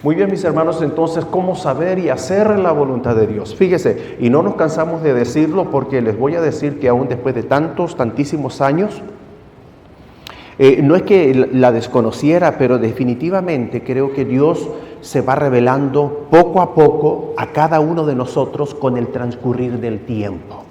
Muy bien, mis hermanos, entonces, ¿cómo saber y hacer la voluntad de Dios? Fíjese, y no nos cansamos de decirlo porque les voy a decir que aún después de tantísimos años, no es que la desconociera, pero definitivamente creo que Dios se va revelando poco a poco a cada uno de nosotros con el transcurrir del tiempo.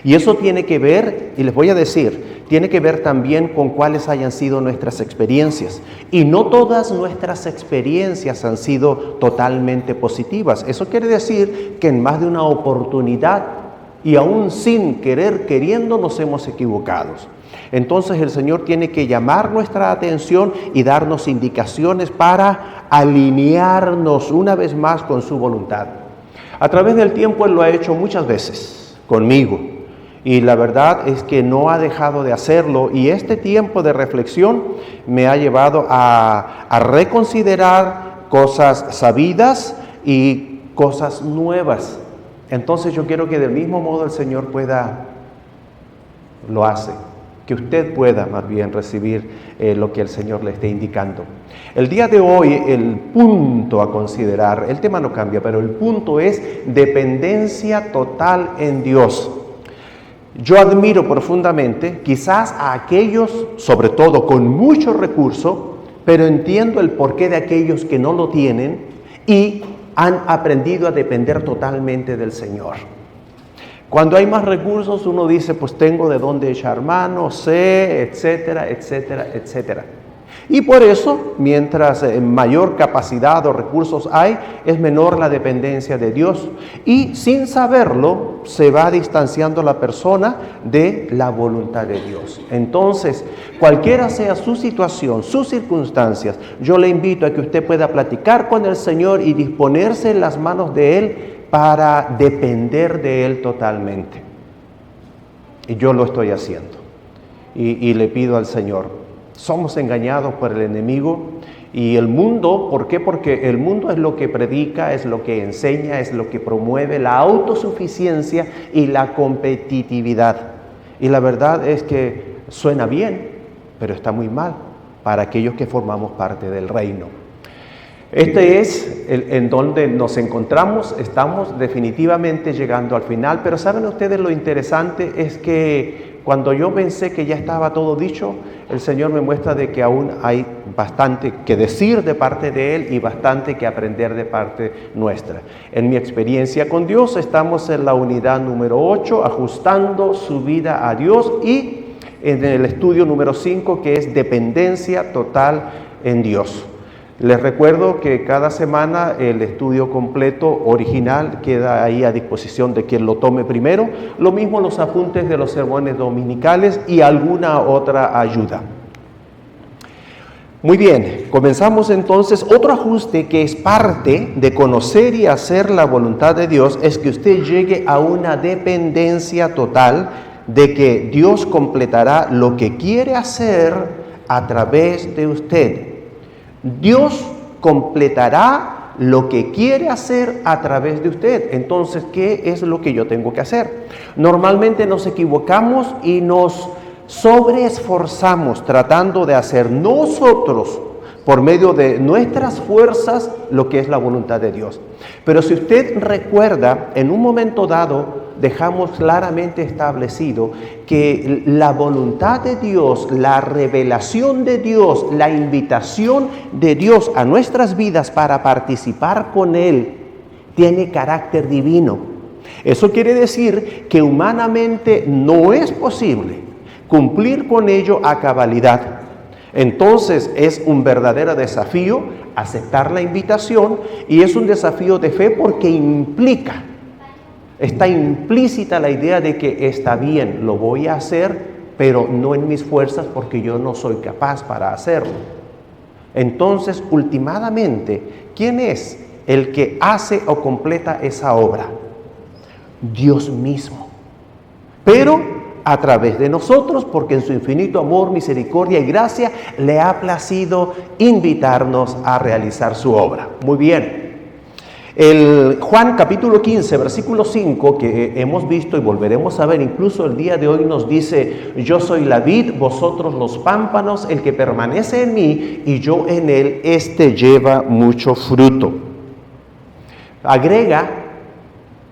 Y eso tiene que ver, y les voy a decir, tiene que ver también con cuáles hayan sido nuestras experiencias. Y no todas nuestras experiencias han sido totalmente positivas. Eso quiere decir que en más de una oportunidad y aún sin querer, queriendo, nos hemos equivocado. Entonces el Señor tiene que llamar nuestra atención y darnos indicaciones para alinearnos una vez más con su voluntad. A través del tiempo Él lo ha hecho muchas veces conmigo. Y la verdad es que no ha dejado de hacerlo, y este tiempo de reflexión me ha llevado a reconsiderar cosas sabidas y cosas nuevas. Entonces yo quiero que del mismo modo el Señor lo hace, que usted pueda más bien recibir lo que el Señor le esté indicando. El día de hoy el punto a considerar, el tema no cambia, pero el punto es dependencia total en Dios. Yo admiro profundamente quizás a aquellos, sobre todo con mucho recurso, pero entiendo el porqué de aquellos que no lo tienen y han aprendido a depender totalmente del Señor. Cuando hay más recursos uno dice, pues tengo de dónde echar mano, sé, etcétera, etcétera, etcétera. Y por eso, mientras mayor capacidad o recursos hay, es menor la dependencia de Dios. Y sin saberlo, se va distanciando la persona de la voluntad de Dios. Entonces, cualquiera sea su situación, sus circunstancias, yo le invito a que usted pueda platicar con el Señor y disponerse en las manos de Él para depender de Él totalmente. Y yo lo estoy haciendo. Y le pido al Señor. Somos engañados por el enemigo y el mundo. ¿Por qué? Porque el mundo es lo que predica, es lo que enseña, es lo que promueve la autosuficiencia y la competitividad. Y la verdad es que suena bien, pero está muy mal para aquellos que formamos parte del reino. Este es en donde nos encontramos, estamos definitivamente llegando al final, pero ¿saben ustedes lo interesante? Es que cuando yo pensé que ya estaba todo dicho, el Señor me muestra de que aún hay bastante que decir de parte de Él y bastante que aprender de parte nuestra. En mi experiencia con Dios estamos en la unidad número 8, ajustando su vida a Dios, y en el estudio número 5, que es dependencia total en Dios. Les recuerdo que cada semana el estudio completo original queda ahí a disposición de quien lo tome primero. Lo mismo los apuntes de los sermones dominicales y alguna otra ayuda. Muy bien, comenzamos entonces. Otro ajuste que es parte de conocer y hacer la voluntad de Dios es que usted llegue a una dependencia total de que Dios completará lo que quiere hacer a través de usted. Dios completará lo que quiere hacer a través de usted. Entonces, ¿qué es lo que yo tengo que hacer? Normalmente nos equivocamos y nos sobreesforzamos tratando de hacer nosotros, por medio de nuestras fuerzas, lo que es la voluntad de Dios. Pero si usted recuerda, en un momento dado dejamos claramente establecido que la voluntad de Dios, la revelación de Dios, la invitación de Dios a nuestras vidas para participar con Él, tiene carácter divino. Eso quiere decir que humanamente no es posible cumplir con ello a cabalidad. Entonces es un verdadero desafío aceptar la invitación, y es un desafío de fe porque está implícita la idea de que está bien, lo voy a hacer, pero no en mis fuerzas porque yo no soy capaz para hacerlo. Entonces, últimamente, ¿quién es el que hace o completa esa obra? Dios mismo. Pero a través de nosotros, porque en su infinito amor, misericordia y gracia le ha placido invitarnos a realizar su obra. Muy bien. El Juan capítulo 15, versículo 5, que hemos visto y volveremos a ver incluso el día de hoy, nos dice: yo soy la vid, vosotros los pámpanos, el que permanece en mí y yo en él, éste lleva mucho fruto. Agrega,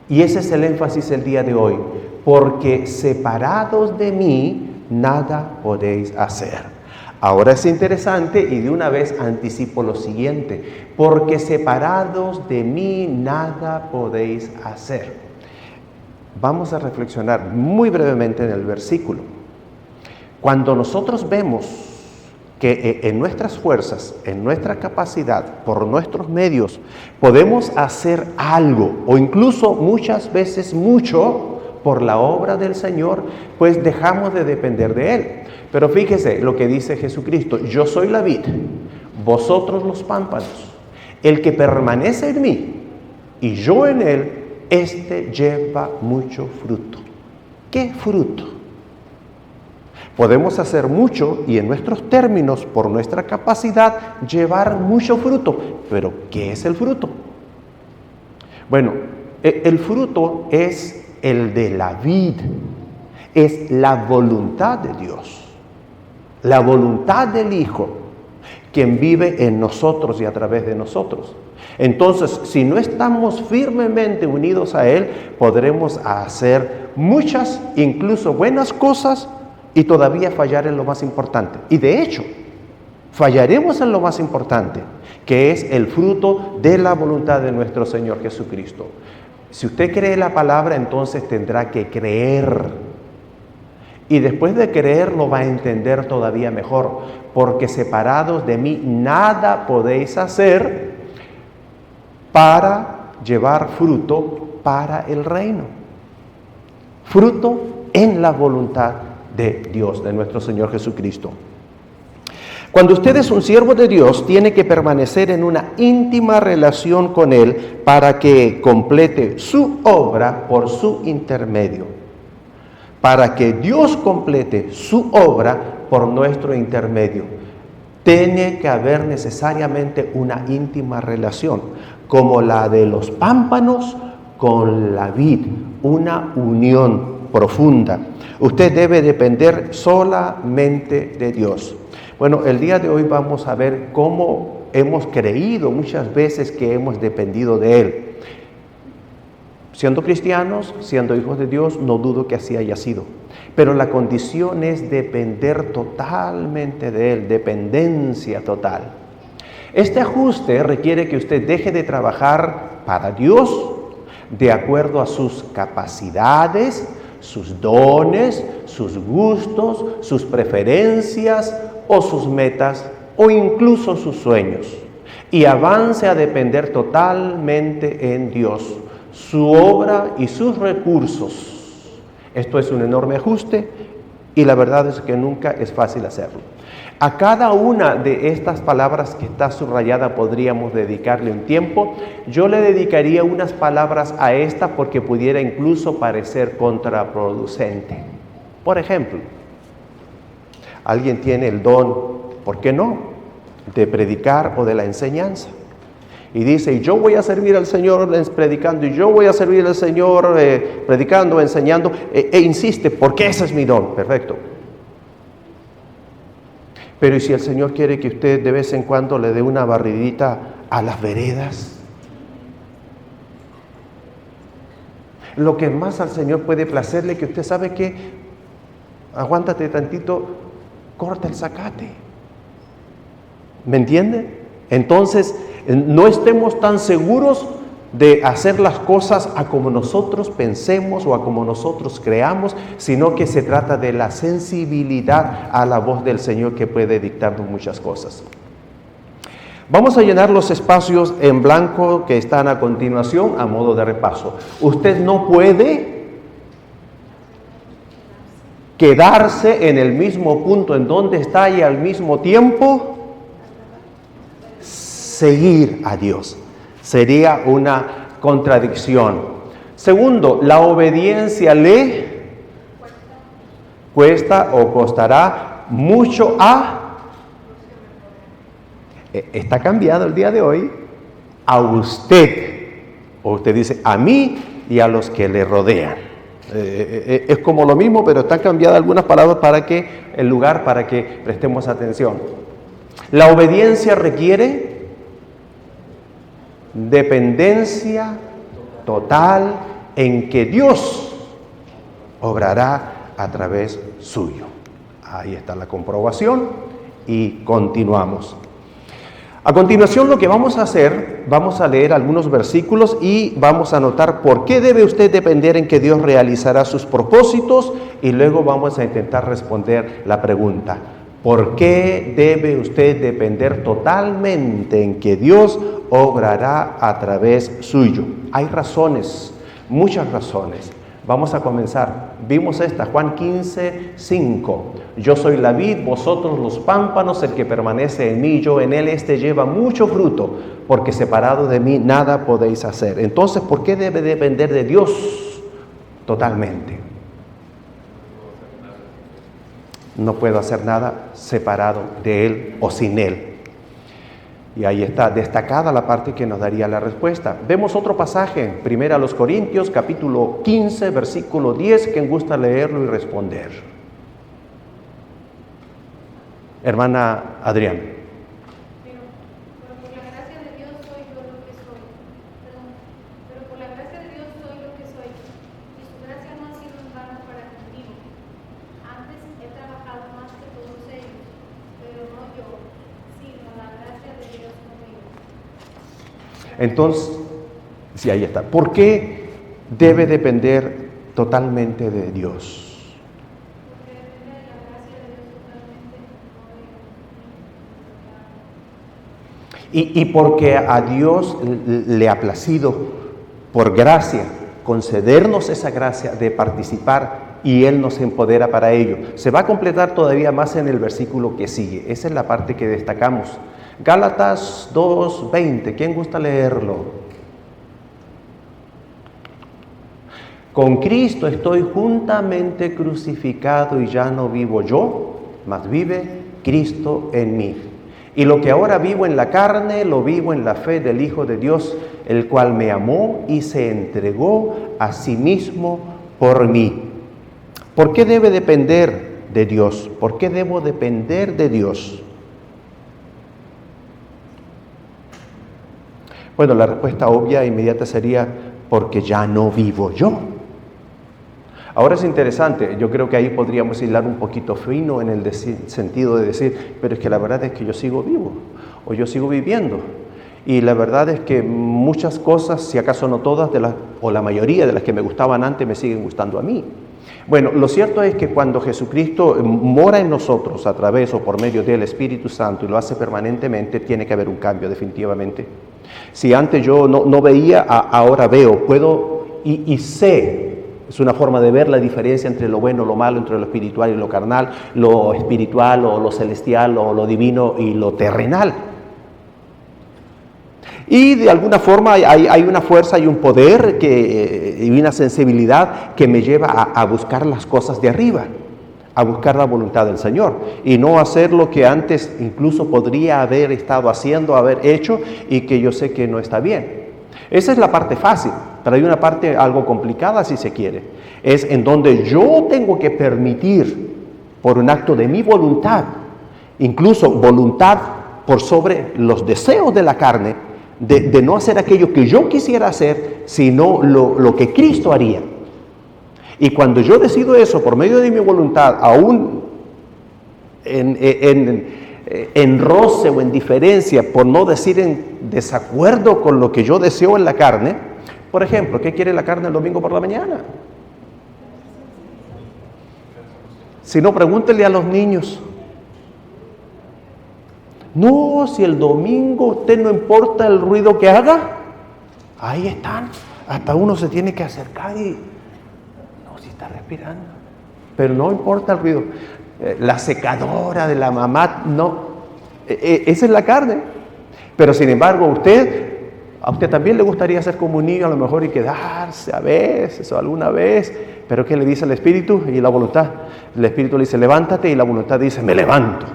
y ese es el énfasis el día de hoy: porque separados de mí nada podéis hacer. Ahora es interesante y de una vez anticipo lo siguiente: porque separados de mí nada podéis hacer. Vamos a reflexionar muy brevemente en el versículo. Cuando nosotros vemos que en nuestras fuerzas, en nuestra capacidad, por nuestros medios, podemos hacer algo o incluso muchas veces mucho por la obra del Señor, pues dejamos de depender de Él. Pero fíjese lo que dice Jesucristo: yo soy la vid, vosotros los pámpanos. El que permanece en mí y yo en él, éste lleva mucho fruto. ¿Qué fruto? Podemos hacer mucho y en nuestros términos, por nuestra capacidad, llevar mucho fruto. Pero ¿qué es el fruto? Bueno, el fruto es el de la vid, es la voluntad de Dios. La voluntad del Hijo, quien vive en nosotros y a través de nosotros. Entonces, si no estamos firmemente unidos a Él, podremos hacer muchas, incluso buenas cosas, y todavía fallar en lo más importante. Y de hecho, fallaremos en lo más importante, que es el fruto de la voluntad de nuestro Señor Jesucristo. Si usted cree la palabra, entonces tendrá que creer. Y después de creer lo va a entender todavía mejor, porque separados de mí nada podéis hacer para llevar fruto para el reino. Fruto en la voluntad de Dios, de nuestro Señor Jesucristo. Cuando usted es un siervo de Dios, tiene que permanecer en una íntima relación con Él para que complete su obra por su intermedio. Para que Dios complete su obra por nuestro intermedio, tiene que haber necesariamente una íntima relación, como la de los pámpanos con la vid, una unión profunda. Usted debe depender solamente de Dios. Bueno, el día de hoy vamos a ver cómo hemos creído muchas veces que hemos dependido de Él. Siendo cristianos, siendo hijos de Dios, no dudo que así haya sido. Pero la condición es depender totalmente de Él, dependencia total. Este ajuste requiere que usted deje de trabajar para Dios de acuerdo a sus capacidades, sus dones, sus gustos, sus preferencias o sus metas o incluso sus sueños. Y avance a depender totalmente en Dios, su obra y sus recursos. Esto es un enorme ajuste y la verdad es que nunca es fácil hacerlo. A cada una de estas palabras que está subrayada podríamos dedicarle un tiempo. Yo le dedicaría unas palabras a esta porque pudiera incluso parecer contraproducente. Por ejemplo, alguien tiene el don, ¿por qué no?, de predicar o de la enseñanza. Y dice: y yo voy a servir al Señor predicando, y yo voy a servir al Señor predicando, enseñando, e insiste, porque ese es mi don. Perfecto. Pero ¿y si el Señor quiere que usted de vez en cuando le dé una barridita a las veredas? Lo que más al Señor puede placerle, que usted sabe que, aguántate tantito, corta el zacate. ¿Me entiende? Entonces, no estemos tan seguros de hacer las cosas a como nosotros pensemos o a como nosotros creamos, sino que se trata de la sensibilidad a la voz del Señor que puede dictarnos muchas cosas. Vamos a llenar los espacios en blanco que están a continuación a modo de repaso. Usted no puede quedarse en el mismo punto en donde está y al mismo tiempo seguir a Dios. Sería una contradicción. Segundo, la obediencia le cuesta o costará mucho está cambiado el día de hoy, a usted. O usted dice, a mí y a los que le rodean. Es como lo mismo, pero están cambiadas algunas palabras para que, en lugar para que prestemos atención. La obediencia requiere dependencia total en que Dios obrará a través suyo. Ahí está la comprobación y continuamos. A continuación, lo que vamos a hacer, vamos a leer algunos versículos y vamos a anotar por qué debe usted depender en que Dios realizará sus propósitos, y luego vamos a intentar responder la pregunta: ¿por qué debe usted depender totalmente en que Dios obrará a través suyo? Hay razones, muchas razones. Vamos a comenzar. Vimos esta, Juan 15, 5. Yo soy la vid, vosotros los pámpanos, el que permanece en mí, yo en él, este lleva mucho fruto, porque separado de mí nada podéis hacer. Entonces, ¿por qué debe depender de Dios totalmente? No puedo hacer nada separado de él o sin él. Y ahí está destacada la parte que nos daría la respuesta. Vemos otro pasaje, 1 Corintios, capítulo 15, versículo 10, quien gusta leerlo y responder. Hermana Adrián. Pero por la gracia de Dios soy yo lo que soy. Pero por la gracia de Dios soy lo que soy. Y su gracia no ha sido en vano para conmigo. Antes he trabajado más que todos ellos, pero no yo, sino la gracia de Dios conmigo. Entonces, sí, ahí está. ¿Por qué debe depender totalmente de Dios? Porque depende de la gracia de Dios totalmente, no de Y porque a Dios le ha placido, por gracia, concedernos esa gracia de participar, y Él nos empodera para ello. Se va a completar todavía más en el versículo que sigue. Esa es la parte que destacamos. Gálatas 2:20, ¿quién gusta leerlo? Con Cristo estoy juntamente crucificado y ya no vivo yo, mas vive Cristo en mí. Y lo que ahora vivo en la carne, lo vivo en la fe del Hijo de Dios, el cual me amó y se entregó a sí mismo por mí. ¿Por qué debe depender de Dios? ¿Por qué debo depender de Dios? Bueno, la respuesta obvia e inmediata sería: porque ya no vivo yo. Ahora es interesante, yo creo que ahí podríamos hilar un poquito fino en el sentido de decir, pero es que la verdad es que yo sigo vivo, o yo sigo viviendo. Y la verdad es que muchas cosas, si acaso no todas, o la mayoría de las que me gustaban antes, me siguen gustando a mí. Bueno, lo cierto es que cuando Jesucristo mora en nosotros a través o por medio del Espíritu Santo, y lo hace permanentemente, tiene que haber un cambio definitivamente. Si antes yo no veía, ahora veo, puedo y sé. Es una forma de ver la diferencia entre lo bueno, lo malo, entre lo espiritual y lo carnal, lo espiritual o lo celestial o lo divino y lo terrenal. Y de alguna forma hay una fuerza y un poder y una sensibilidad que me lleva a buscar las cosas de arriba, a buscar la voluntad del Señor y no hacer lo que antes incluso podría haber estado haciendo, haber hecho, y que yo sé que no está bien. Esa es la parte fácil, pero hay una parte algo complicada si se quiere. Es en donde yo tengo que permitir, por un acto de mi voluntad, incluso voluntad por sobre los deseos de la carne, de no hacer aquello que yo quisiera hacer, sino lo que Cristo haría. Y cuando yo decido eso por medio de mi voluntad, aún en roce o en diferencia, por no decir en desacuerdo con lo que yo deseo en la carne. Por ejemplo, ¿qué quiere la carne el domingo por la mañana? Si no, pregúntele a los niños. No, si el domingo usted no importa el ruido que haga, ahí están. Hasta uno se tiene que acercar y no, si está respirando, pero no importa el ruido. La secadora de la mamá, no, esa es la carne. Pero sin embargo, a usted también le gustaría ser como un niño a lo mejor y quedarse a veces o alguna vez. Pero ¿qué le dice el Espíritu y la voluntad? El Espíritu le dice levántate y la voluntad dice me levanto.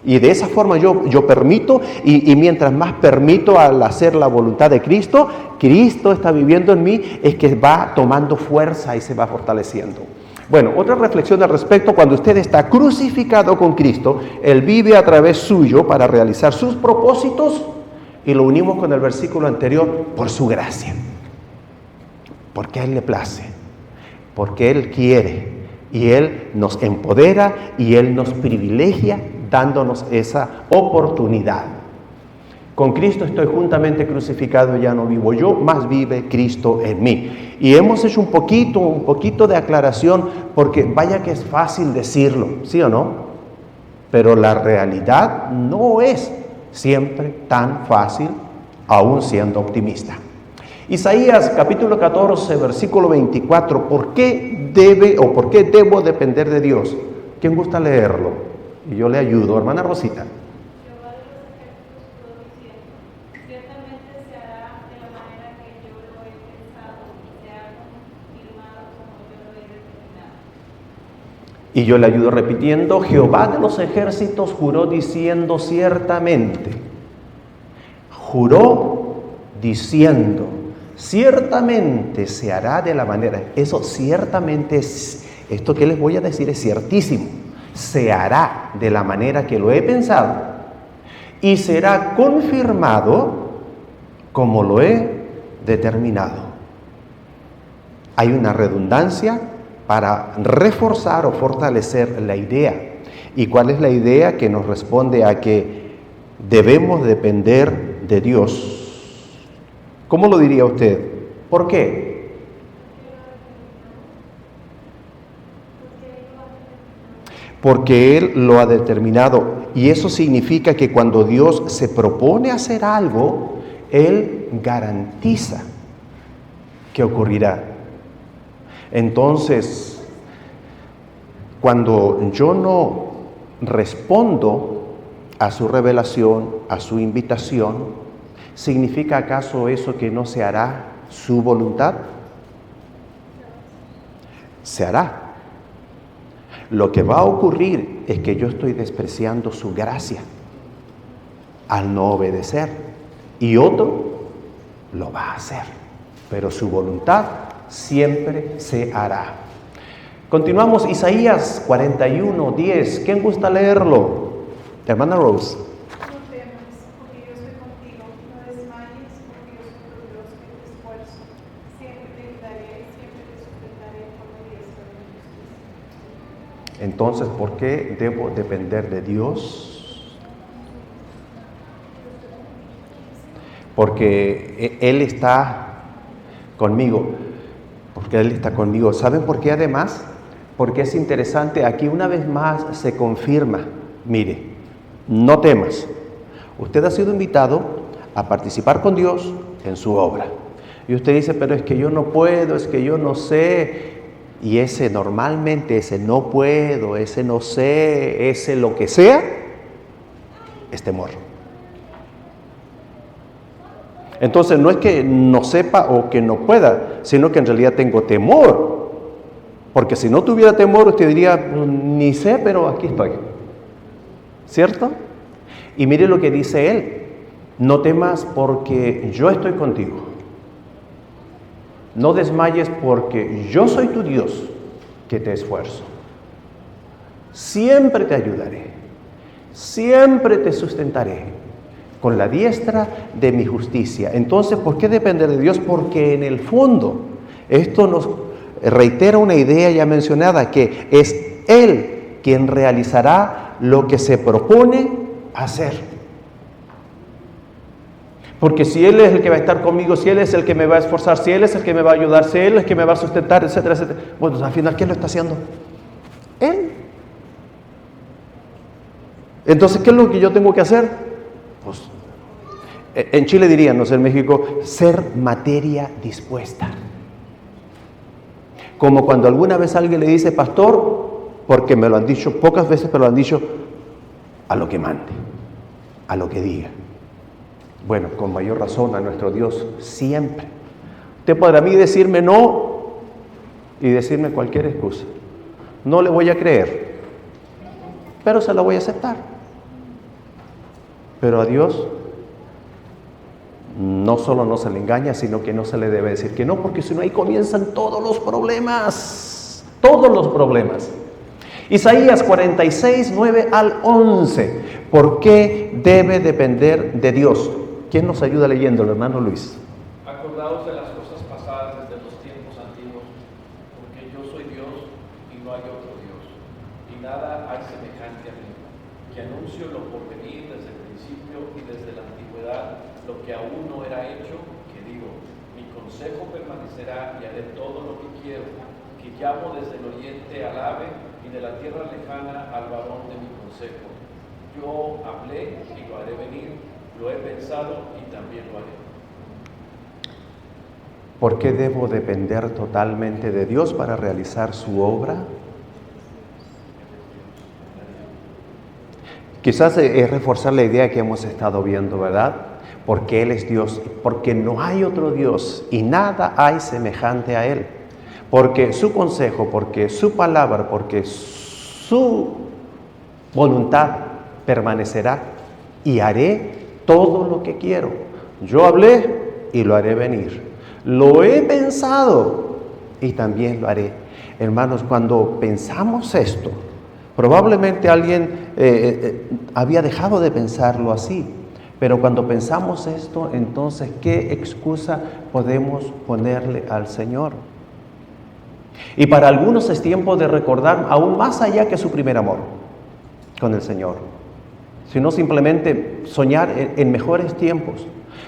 Y de esa forma yo permito, y mientras más permito al hacer la voluntad de Cristo, Cristo está viviendo en mí, es que va tomando fuerza y se va fortaleciendo. Bueno, otra reflexión al respecto: cuando usted está crucificado con Cristo, Él vive a través suyo para realizar sus propósitos, y lo unimos con el versículo anterior, por su gracia. Porque a Él le place, porque Él quiere, y Él nos empodera y Él nos privilegia, dándonos esa oportunidad. Con Cristo estoy juntamente crucificado, ya no vivo yo, mas vive Cristo en mí. Y hemos hecho un poquito de aclaración, porque vaya que es fácil decirlo, ¿sí o no? Pero la realidad no es siempre tan fácil, aún siendo optimista. Isaías capítulo 14, versículo 24, ¿por qué debo depender de Dios? ¿Quién gusta leerlo? Y yo le ayudo, hermana Rosita. Jehová de los ejércitos juró diciendo: ciertamente se hará de la manera que yo lo he pensado, y se ha confirmado como yo lo he determinado. Y yo le ayudo repitiendo: Jehová de los ejércitos juró diciendo ciertamente. Juró diciendo, ciertamente se hará de la manera. Eso ciertamente es, esto que les voy a decir es ciertísimo. Se hará de la manera que lo he pensado y será confirmado como lo he determinado. Hay una redundancia para reforzar o fortalecer la idea. ¿Y cuál es la idea? Que nos responde a que debemos depender de Dios. ¿Cómo lo diría usted? ¿Por qué? Porque Él lo ha determinado. Y eso significa que cuando Dios se propone hacer algo, Él garantiza que ocurrirá. Entonces, cuando yo no respondo a su revelación, a su invitación, ¿significa acaso eso que no se hará su voluntad? Se hará. Lo que va a ocurrir es que yo estoy despreciando su gracia al no obedecer, y otro lo va a hacer, pero su voluntad siempre se hará. Continuamos, Isaías 41:10. ¿Quién gusta leerlo? Hermana Rose. No temas, porque yo estoy contigo, no desmayes, porque yo soy tu Dios que te esfuerzo. Siempre te ayudaré, siempre te sustentaré con mi diestra de justicia. Entonces, ¿por qué debo depender de Dios? Porque Él está conmigo. Porque Él está conmigo. ¿Saben por qué además? Porque es interesante, aquí una vez más se confirma. Mire, no temas. Usted ha sido invitado a participar con Dios en su obra. Y usted dice, pero es que yo no puedo, es que yo no sé. Y normalmente ese no puedo, ese no sé, ese lo que sea, es temor. Entonces no es que no sepa o que no pueda, sino que en realidad tengo temor. Porque si no tuviera temor, usted diría, ni sé, pero aquí estoy. ¿Cierto? Y mire lo que dice Él: no temas porque yo estoy contigo. No desmayes porque yo soy tu Dios que te esfuerzo. Siempre te ayudaré, siempre te sustentaré con la diestra de mi justicia. Entonces, ¿por qué depender de Dios? Porque en el fondo, esto nos reitera una idea ya mencionada, que es Él quien realizará lo que se propone hacer. Porque si Él es el que va a estar conmigo, si Él es el que me va a esforzar, si Él es el que me va a ayudar, si Él es el que me va a sustentar, etcétera, etcétera. Bueno, al final, ¿quién lo está haciendo? Él. Entonces, ¿qué es lo que yo tengo que hacer? Pues, en Chile dirían, no sé, en México, ser materia dispuesta. Como cuando alguna vez alguien le dice, pastor, porque me lo han dicho, pocas veces me lo han dicho, a lo que mande, a lo que diga. Bueno, con mayor razón a nuestro Dios siempre. Usted podrá a mí decirme no y decirme cualquier excusa. No le voy a creer, pero se la voy a aceptar. Pero a Dios no solo no se le engaña, sino que no se le debe decir que no, porque si no ahí comienzan todos los problemas. Todos los problemas. Isaías 46, 9 al 11. ¿Por qué debe depender de Dios? ¿Quién nos ayuda leyéndolo, hermano Luis? Acordaos de las cosas pasadas desde los tiempos antiguos, porque yo soy Dios y no hay otro Dios, y nada hay semejante a mí, que anuncio lo por venir desde el principio y desde la antigüedad, lo que aún no era hecho, que digo, mi consejo permanecerá y haré todo lo que quiero, que llamo desde el oriente al ave y de la tierra lejana al varón de mi consejo. Yo hablé y lo haré venir, lo he pensado y también lo haré. ¿Por qué debo depender totalmente de Dios para realizar su obra? Quizás es reforzar la idea que hemos estado viendo, ¿verdad? Porque Él es Dios, porque no hay otro Dios y nada hay semejante a Él. Porque su consejo, porque su palabra, porque su voluntad permanecerá y haré todo lo que quiero. Yo hablé y lo haré venir. Lo he pensado y también lo haré. Hermanos, cuando pensamos esto, probablemente alguien había dejado de pensarlo así, pero cuando pensamos esto, entonces, ¿qué excusa podemos ponerle al Señor? Y para algunos es tiempo de recordar aún más allá que su primer amor con el Señor, sino simplemente soñar en mejores tiempos.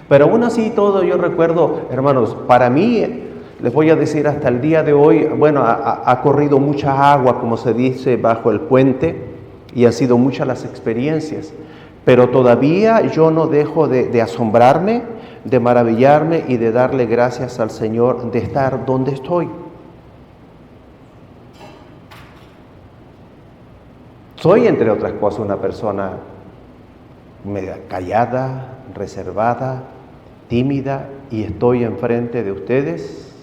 Pero aún así todo, yo recuerdo, hermanos, para mí, les voy a decir hasta el día de hoy, bueno, ha corrido mucha agua, como se dice, bajo el puente, y han sido muchas las experiencias, pero todavía yo no dejo de asombrarme, de maravillarme y de darle gracias al Señor de estar donde estoy. Soy, entre otras cosas, una persona media callada, reservada, tímida, y estoy enfrente de ustedes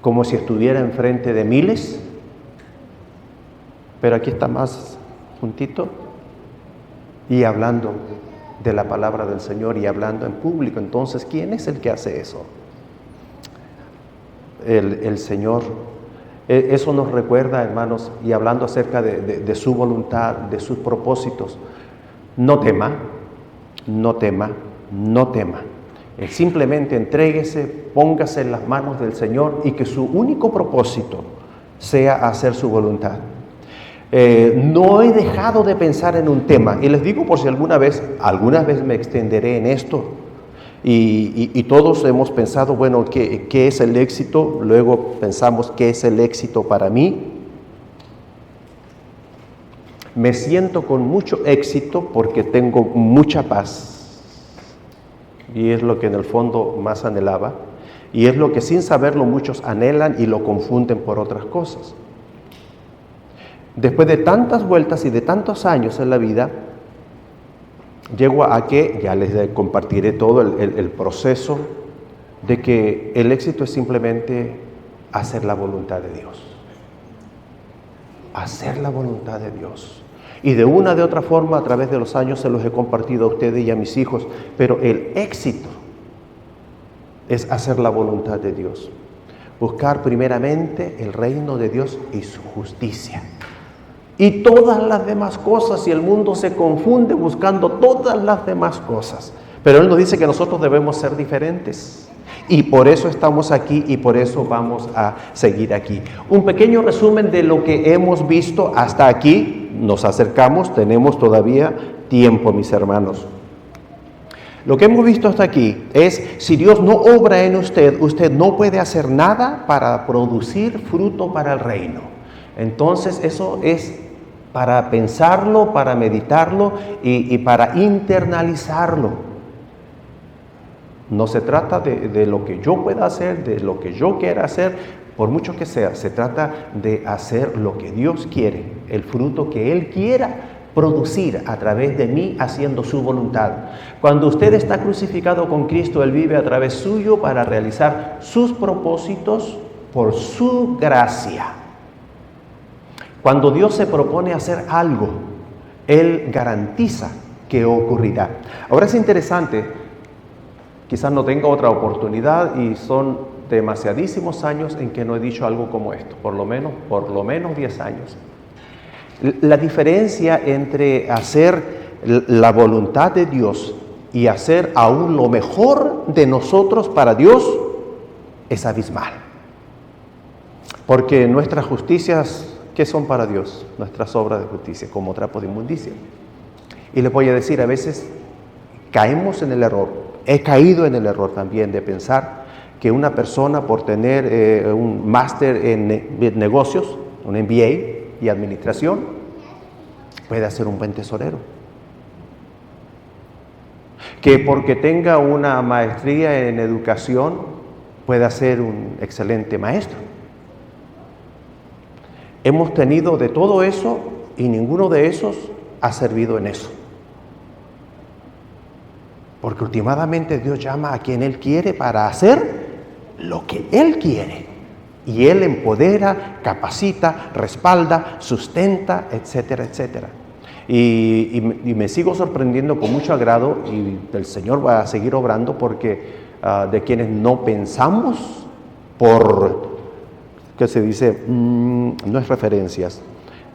como si estuviera enfrente de miles, pero aquí está más juntito y hablando de la palabra del Señor y hablando en público. Entonces, ¿quién es el que hace eso? El Señor. Eso nos recuerda, hermanos, y hablando acerca de su voluntad, de sus propósitos. No tema, no tema, no tema. Simplemente entréguese, póngase en las manos del Señor y que su único propósito sea hacer su voluntad. No he dejado de pensar en un tema, y les digo por si alguna vez me extenderé en esto, y todos hemos pensado, bueno, ¿qué es el éxito? Luego pensamos, ¿qué es el éxito para mí? Me siento con mucho éxito porque tengo mucha paz, y es lo que en el fondo más anhelaba, y es lo que sin saberlo muchos anhelan y lo confunden por otras cosas. Después de tantas vueltas y de tantos años en la vida, llego a que, ya les compartiré todo el proceso, de que el éxito es simplemente hacer la voluntad de Dios. Hacer la voluntad de Dios. Y de una de otra forma, a través de los años, se los he compartido a ustedes y a mis hijos. Pero el éxito es hacer la voluntad de Dios. Buscar primeramente el reino de Dios y su justicia. Y todas las demás cosas, y el mundo se confunde buscando todas las demás cosas. Pero Él nos dice que nosotros debemos ser diferentes. Y por eso estamos aquí y por eso vamos a seguir aquí. Un pequeño resumen de lo que hemos visto hasta aquí. Nos acercamos, tenemos todavía tiempo, mis hermanos. Lo que hemos visto hasta aquí es, si Dios no obra en usted, usted no puede hacer nada para producir fruto para el reino. Entonces eso es para pensarlo, para meditarlo y para internalizarlo. No se trata de lo que yo pueda hacer, de lo que yo quiera hacer, por mucho que sea. Se trata de hacer lo que Dios quiere, el fruto que Él quiera producir a través de mí, haciendo su voluntad. Cuando usted está crucificado con Cristo, Él vive a través suyo para realizar sus propósitos por su gracia. Cuando Dios se propone hacer algo, Él garantiza ¿qué ocurrirá? Ahora es interesante, quizás no tenga otra oportunidad y son demasiadísimos años en que no he dicho algo como esto, por lo menos 10 años. La diferencia entre hacer la voluntad de Dios y hacer aún lo mejor de nosotros para Dios es abismal. Porque nuestras justicias, ¿qué son para Dios? Nuestras obras de justicia, como trapo de inmundicia. Y les voy a decir, a veces caemos en el error, he caído en el error también de pensar que una persona por tener un máster en negocios, un MBA y administración, puede ser un buen tesorero. Que porque tenga una maestría en educación, pueda ser un excelente maestro. Hemos tenido de todo eso y ninguno de esos ha servido en eso. Porque últimamente Dios llama a quien Él quiere para hacer lo que Él quiere. Y Él empodera, capacita, respalda, sustenta, etcétera, etcétera. Y me sigo sorprendiendo con mucho agrado y el Señor va a seguir obrando porque de quienes no pensamos por, ¿qué se dice? No es referencias.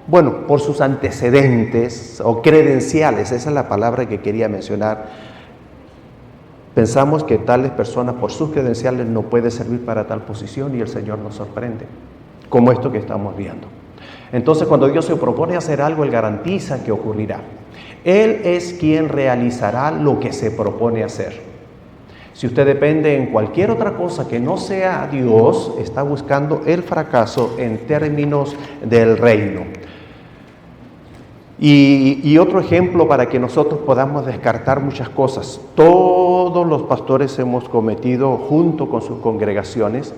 Bueno, por sus antecedentes o credenciales, esa es la palabra que quería mencionar. Pensamos que tales personas por sus credenciales no pueden servir para tal posición y el Señor nos sorprende, como esto que estamos viendo. Entonces, cuando Dios se propone hacer algo, Él garantiza que ocurrirá. Él es quien realizará lo que se propone hacer. Si usted depende en cualquier otra cosa que no sea Dios, está buscando el fracaso en términos del reino. Y otro ejemplo para que nosotros podamos descartar muchas cosas. Todos los pastores hemos cometido, junto con sus congregaciones,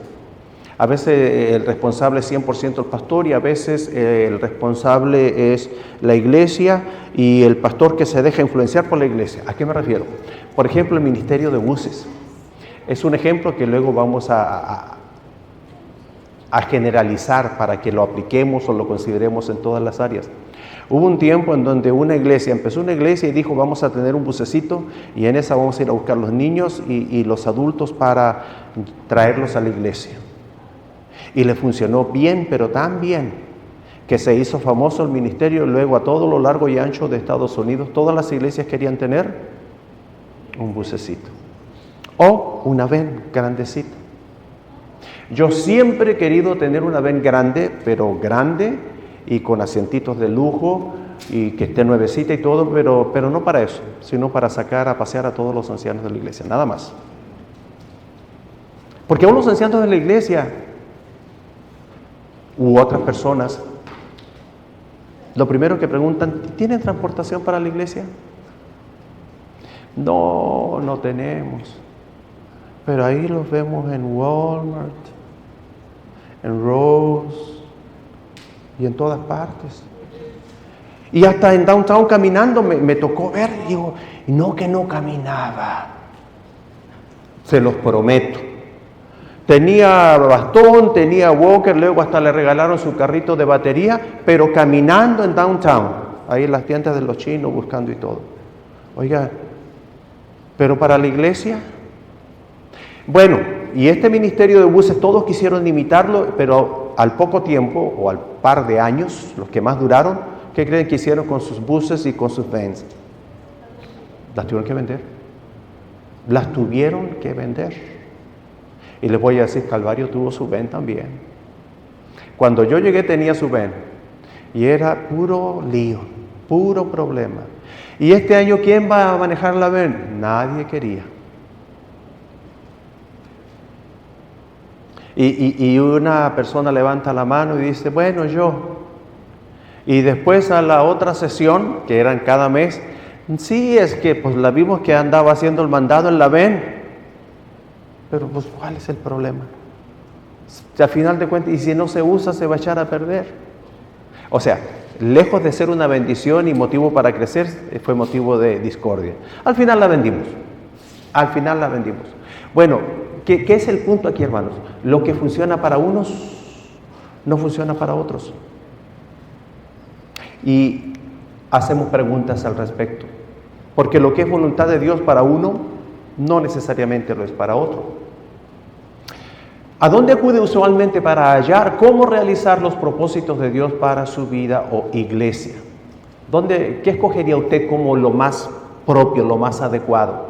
a veces el responsable es 100% el pastor y a veces el responsable es la iglesia y el pastor que se deja influenciar por la iglesia. ¿A qué me refiero? Por ejemplo, el ministerio de buses. Es un ejemplo que luego vamos a generalizar para que lo apliquemos o lo consideremos en todas las áreas. Hubo un tiempo en donde empezó una iglesia y dijo, vamos a tener un bucecito y en esa vamos a ir a buscar los niños y los adultos para traerlos a la iglesia. Y le funcionó bien, pero tan bien, que se hizo famoso el ministerio. Luego a todo lo largo y ancho de Estados Unidos, todas las iglesias querían tener un bucecito o una van grandecita. Yo siempre he querido tener una van grande, pero grande y con asientitos de lujo y que esté nuevecita y todo, pero no para eso, sino para sacar a pasear a todos los ancianos de la iglesia, nada más. Porque aún los ancianos de la iglesia u otras personas, lo primero que preguntan, ¿tienen transportación para la iglesia? No, no tenemos. Pero ahí los vemos en Walmart, en Rose y en todas partes. Y hasta en Downtown caminando me tocó ver, digo, no que no caminaba. Se los prometo. Tenía bastón, tenía walker, luego hasta le regalaron su carrito de batería, pero caminando en Downtown, ahí en las tiendas de los chinos buscando y todo. Oiga, pero para la iglesia, bueno, y este ministerio de buses, todos quisieron imitarlo, pero al poco tiempo, o al par de años, los que más duraron, ¿qué creen que hicieron con sus buses y con sus vans? Las tuvieron que vender. Las tuvieron que vender. Y les voy a decir, Calvario tuvo su van también. Cuando yo llegué tenía su van. Y era puro lío, puro problema. Y este año, ¿quién va a manejar la van? Nadie quería. Y una persona levanta la mano y dice, bueno, yo. Y después a la otra sesión, que eran cada mes, sí, es que pues la vimos que andaba haciendo el mandado en la van. Pero pues, ¿cuál es el problema? Si al final de cuentas, y si no se usa, se va a echar a perder. O sea, lejos de ser una bendición y motivo para crecer, fue motivo de discordia. Al final la vendimos. Bueno, ¿qué es el punto aquí, hermanos? Lo que funciona para unos, no funciona para otros. Y hacemos preguntas al respecto. Porque lo que es voluntad de Dios para uno, no necesariamente lo es para otro. ¿A dónde acude usualmente para hallar cómo realizar los propósitos de Dios para su vida o iglesia? ¿Qué escogería usted como lo más propio, lo más adecuado?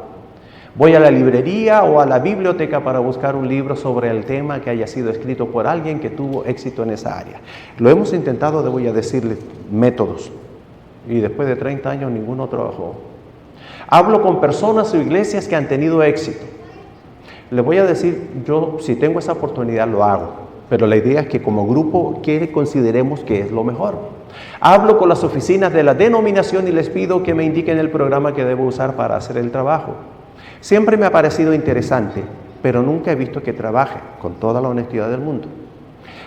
¿Voy a la librería o a la biblioteca para buscar un libro sobre el tema que haya sido escrito por alguien que tuvo éxito en esa área? Lo hemos intentado, voy a decirle, métodos. Y después de 30 años ninguno trabajó. Hablo con personas o iglesias que han tenido éxito. Les voy a decir, yo si tengo esa oportunidad lo hago, pero la idea es que como grupo consideremos que es lo mejor. Hablo con las oficinas de la denominación y les pido que me indiquen el programa que debo usar para hacer el trabajo. Siempre me ha parecido interesante, pero nunca he visto que trabaje, con toda la honestidad del mundo.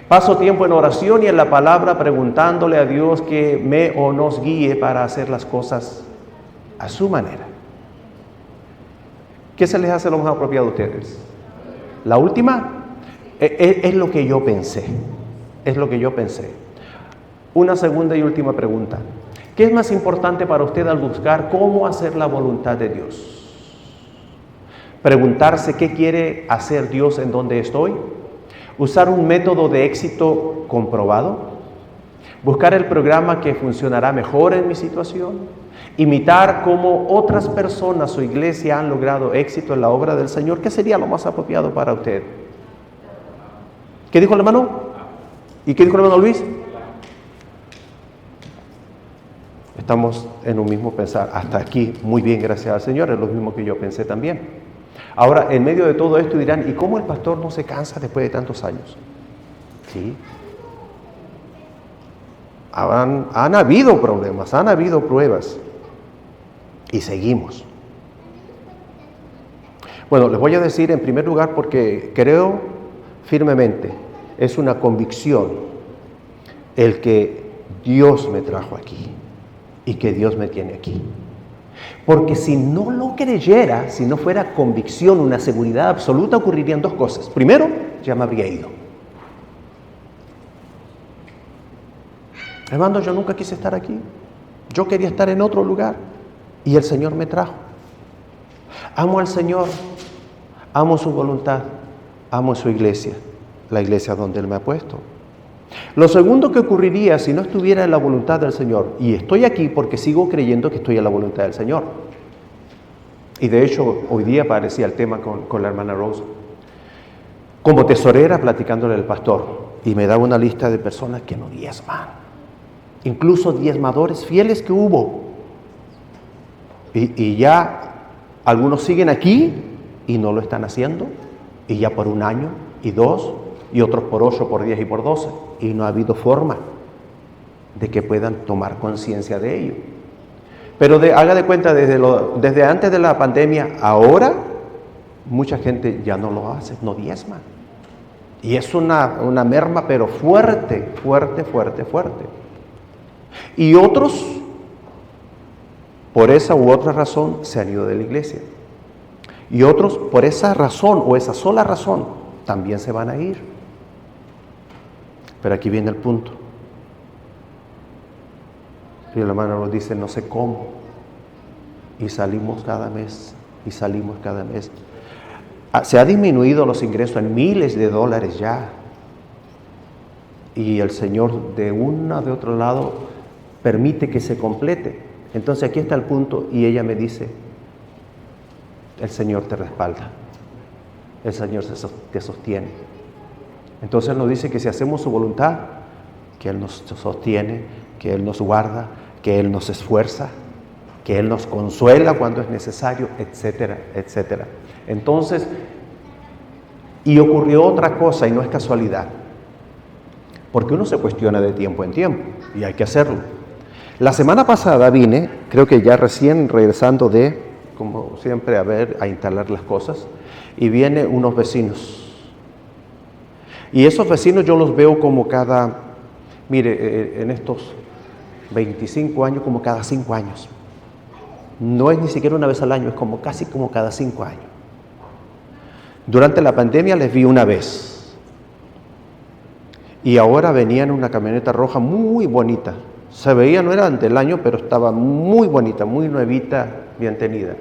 Paso tiempo en oración y en la palabra preguntándole a Dios que me o nos guíe para hacer las cosas a su manera. ¿Qué se les hace lo más apropiado a ustedes? La última es lo que yo pensé. Es lo que yo pensé. Una segunda y última pregunta. ¿Qué es más importante para usted al buscar cómo hacer la voluntad de Dios? Preguntarse qué quiere hacer Dios en donde estoy. Usar un método de éxito comprobado. Buscar el programa que funcionará mejor en mi situación. Imitar cómo otras personas o iglesia han logrado éxito en la obra del Señor. ¿Qué sería lo más apropiado para usted? ¿Qué dijo el hermano? ¿Y qué dijo el hermano Luis? Estamos en un mismo pensar. Hasta aquí, muy bien, gracias al Señor. Es lo mismo que yo pensé también. Ahora, en medio de todo esto dirán, ¿y cómo el pastor no se cansa después de tantos años? Sí. Han habido problemas, han habido pruebas. Y seguimos. Bueno, les voy a decir en primer lugar porque creo firmemente, es una convicción el que Dios me trajo aquí y que Dios me tiene aquí. Porque si no lo creyera, si no fuera convicción, una seguridad absoluta, ocurrirían dos cosas. Primero, ya me habría ido. Hermano, yo nunca quise estar aquí. Yo quería estar en otro lugar. Y el Señor me trajo. Amo al Señor, amo su voluntad, amo su iglesia, la iglesia donde Él me ha puesto. Lo segundo que ocurriría si no estuviera en la voluntad del Señor, y estoy aquí porque sigo creyendo que estoy en la voluntad del Señor. Y de hecho, hoy día aparecía el tema con la hermana Rose. Como tesorera, platicándole al pastor, y me daba una lista de personas que no diezman. Incluso diezmadores fieles que hubo. Y ya algunos siguen aquí y no lo están haciendo, y ya por 1 año, y 2, y otros por 8, por 10 y por 12, y no ha habido forma de que puedan tomar conciencia de ello. Pero haga de cuenta, desde antes de la pandemia, ahora, mucha gente ya no lo hace, no diezma. Y es una merma, pero fuerte, fuerte, fuerte, fuerte. Y otros, por esa u otra razón, se han ido de la iglesia. Y otros, por esa razón o esa sola razón, también se van a ir. Pero aquí viene el punto. Y el hermano nos dice, no sé cómo. Y salimos cada mes, y salimos cada mes. Se ha disminuido los ingresos en miles de dólares ya. Y el Señor de otro lado permite que se complete. Entonces aquí está el punto y ella me dice, el Señor te respalda, el Señor te sostiene. Entonces Él nos dice que si hacemos su voluntad, que Él nos sostiene, que Él nos guarda, que Él nos esfuerza, que Él nos consuela cuando es necesario, etcétera, etcétera. Entonces, y ocurrió otra cosa y no es casualidad, porque uno se cuestiona de tiempo en tiempo y hay que hacerlo. La semana pasada vine, creo que ya recién regresando como siempre, a instalar las cosas, y vienen unos vecinos. Y esos vecinos yo los veo como en estos 25 años, como cada 5 años. No es ni siquiera una vez al año, es casi como cada 5 años. Durante la pandemia les vi una vez. Y ahora venían en una camioneta roja muy bonita. Se veía, no era del año, pero estaba muy bonita, muy nuevita. bien tenida.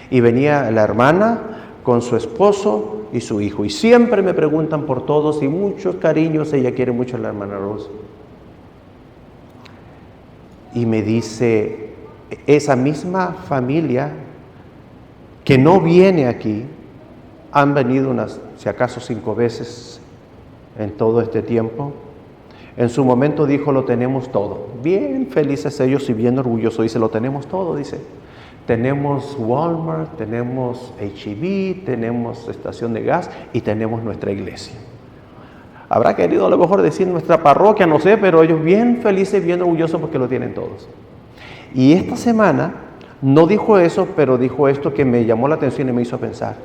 Y venía la hermana con su esposo y su hijo. Y siempre me preguntan por todos y muchos cariños, ella quiere mucho a la hermana Rosa. Y me dice, esa misma familia que no viene aquí, han venido unas, si acaso 5 veces en todo este tiempo. En su momento dijo, lo tenemos todo. Bien felices ellos y bien orgullosos. Dice, lo tenemos todo, dice. Tenemos Walmart, tenemos H-E-B, tenemos estación de gas y tenemos nuestra iglesia. Habrá querido a lo mejor decir nuestra parroquia, no sé, pero ellos bien felices, bien orgullosos porque lo tienen todos. Y esta semana no dijo eso, pero dijo esto que me llamó la atención y me hizo pensar.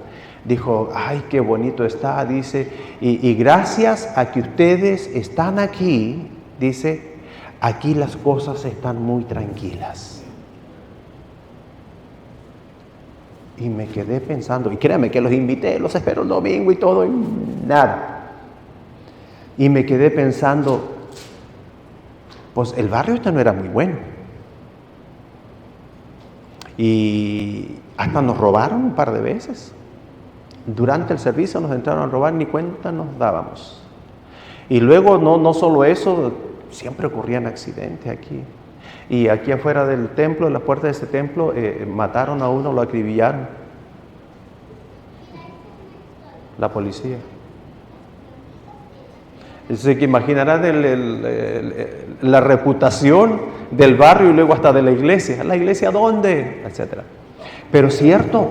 Dijo, ay, qué bonito está, dice, y gracias a que ustedes están aquí, dice, aquí las cosas están muy tranquilas. Y me quedé pensando, y créanme que los invité, los espero el domingo y todo, y nada. Y me quedé pensando, pues el barrio este no era muy bueno. Y hasta nos robaron un par de veces. Durante el servicio nos entraron a robar, ni cuenta nos dábamos. Y luego no solo eso, siempre ocurrían accidentes aquí. Y aquí afuera del templo, en la puerta de este templo, mataron a uno, lo acribillaron. La policía. Entonces, que imaginarán la reputación del barrio y luego hasta de la iglesia. ¿La iglesia dónde? Etcétera. Pero cierto,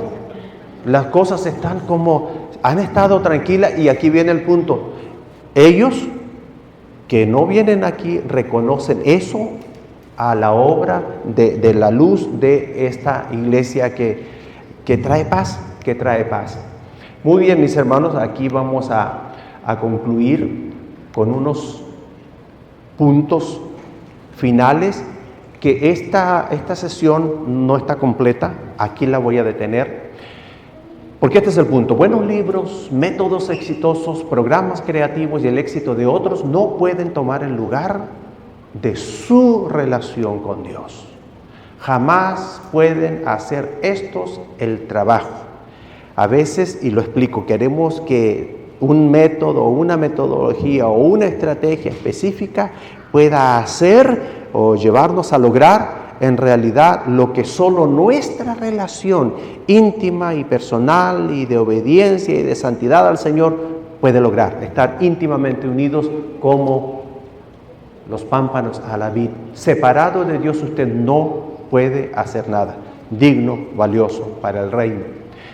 las cosas están como, han estado tranquilas y aquí viene el punto. Ellos que no vienen aquí reconocen eso a la obra de la luz de esta iglesia que trae paz, Muy bien, mis hermanos, aquí vamos a concluir con unos puntos finales que esta sesión no está completa, aquí la voy a detener, porque este es el punto. Buenos libros, métodos exitosos, programas creativos y el éxito de otros no pueden tomar el lugar de su relación con Dios. Jamás pueden hacer estos el trabajo. A veces, y lo explico, queremos que un método, una metodología o una estrategia específica pueda hacer o llevarnos a lograr en realidad lo que solo nuestra relación íntima y personal y de obediencia y de santidad al Señor puede lograr, estar íntimamente unidos como los pámpanos a la vid. Separado de Dios usted no puede hacer nada digno, valioso para el reino.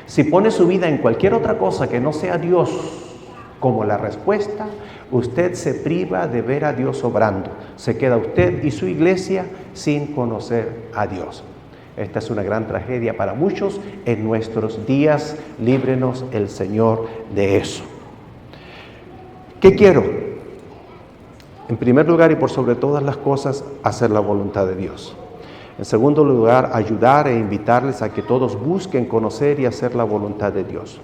Si pone su vida en cualquier otra cosa que no sea Dios como la respuesta, usted se priva de ver a Dios obrando. Se queda usted y su iglesia sin conocer a Dios. Esta es una gran tragedia para muchos en nuestros días. Líbrenos el Señor de eso. ¿Qué quiero? En primer lugar y por sobre todas las cosas, hacer la voluntad de Dios. En segundo lugar, ayudar e invitarles a que todos busquen conocer y hacer la voluntad de Dios.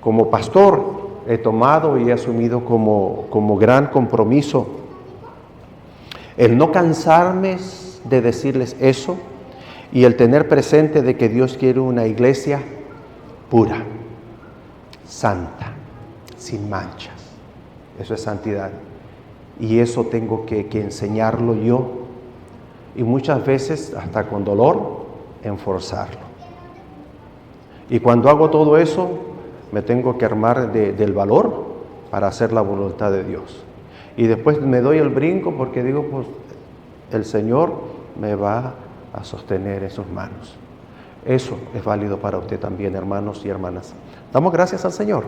Como pastor, he tomado y he asumido como gran compromiso el no cansarme de decirles eso y el tener presente de que Dios quiere una iglesia pura, santa, sin manchas. Eso es santidad. Y eso tengo que enseñarlo yo. Y muchas veces, hasta con dolor, enforzarlo. Y cuando hago todo eso, me tengo que armar del valor para hacer la voluntad de Dios. Y después me doy el brinco porque digo, pues, el Señor me va a sostener en sus manos. Eso es válido para usted también, hermanos y hermanas. Damos gracias al Señor.